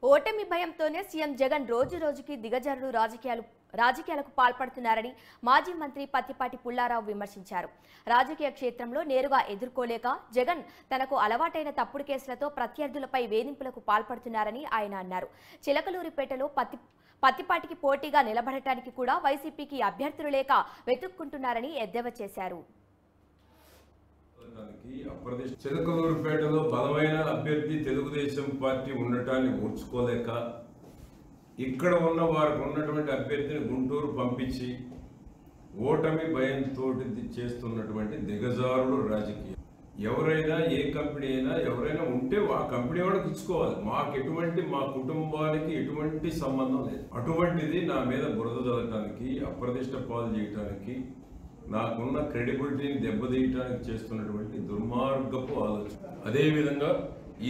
ఓటమి భయంతోనే సీఎం జగన్ రోజు రోజుకి దిగజారుడు రాజకీయాలకు పాల్పడుతున్నారని మాజీ మంత్రి పత్తిపాటి పుల్లారావు విమర్శించారు. రాజకీయ క్షేత్రంలో నేరుగా ఎదుర్కోలేక జగన్ తనకు అలవాటైన తప్పుడు కేసులతో ప్రత్యర్థులపై వేధింపులకు పాల్పడుతున్నారని ఆయన అన్నారు. చిలకలూరిపేటలో పత్తిపాటికి పోటీగా నిలబడటానికి కూడా వైసీపీకి అభ్యర్థులు లేక వెతుక్కుంటున్నారని ఎద్దేవా చేశారు. చిలకలూరిపేటలో బలమైన అభ్యర్థి తెలుగుదేశం పార్టీ ఉండటాన్ని ఊర్చుకోలేక ఇక్కడ ఉన్న వారికి ఉన్నటువంటి అభ్యర్థిని గుంటూరు పంపించి ఓటమి భయంతో చేస్తున్నటువంటి దిగజారుడు రాజకీయం. ఎవరైనా ఏ కంపెనీ అయినా ఎవరైనా ఉంటే ఆ కంపెనీ వాడికి ఇచ్చుకోవాలి. మా కుటుంబానికి ఎటువంటి సంబంధం లేదు. అటువంటిది నా మీద బురద జల్లటానికి, అప్రదిష్ట పాలు చేయటానికి, నాకున్న క్రెడిబిలిటీని దెబ్బతీయటానికి చేస్తున్నటువంటి దుర్మార్గపు ఆలోచన. అదేవిధంగా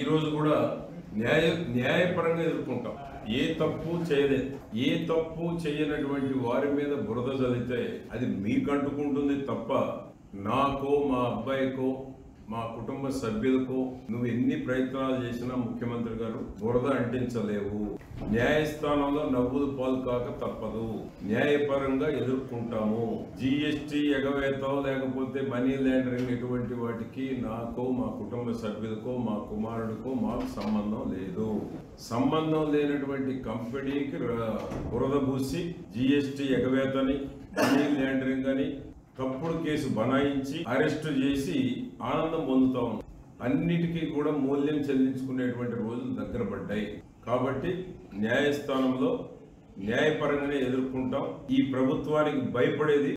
ఈరోజు కూడా న్యాయపరంగా ఎదుర్కొంటాం. ఏ తప్పు చేయనటువంటి వారి మీద బురద జల్లితే అది మీకు అంటుకుంటుంది తప్ప నాకో, మా అబ్బాయికో, మా కుటుంబ సభ్యులకో నువ్వు ఎన్ని ప్రయత్నాలు చేసినా ముఖ్యమంత్రి గారు బురద అంటించలేవు. న్యాయస్థానంలో నవ్వులు పాలు కాక తప్పదు. న్యాయపరంగా ఎదుర్కొంటాము. జిఎస్టీ ఎగవేత లేకపోతే మనీ లాండరింగ్ ఇటువంటి వాటికి నాకో, మా కుటుంబ సభ్యులకో, మా కుమారుడికో మాకు సంబంధం లేదు. సంబంధం లేనటువంటి కంపెనీకి బురద పూసి జిఎస్టీ ఎగవేతని, మనీ లాండరింగ్ అని తప్పుడు కేసు బనాయించి అరెస్టు చేసి ఆనందం పొందుతాం. అన్నిటికీ కూడా మూల్యం చెల్లించుకునేటువంటి రోజులు దగ్గర పడ్డాయి. కాబట్టి న్యాయస్థానంలో న్యాయపరంగానే ఎదుర్కొంటాం. ఈ ప్రభుత్వానికి భయపడేది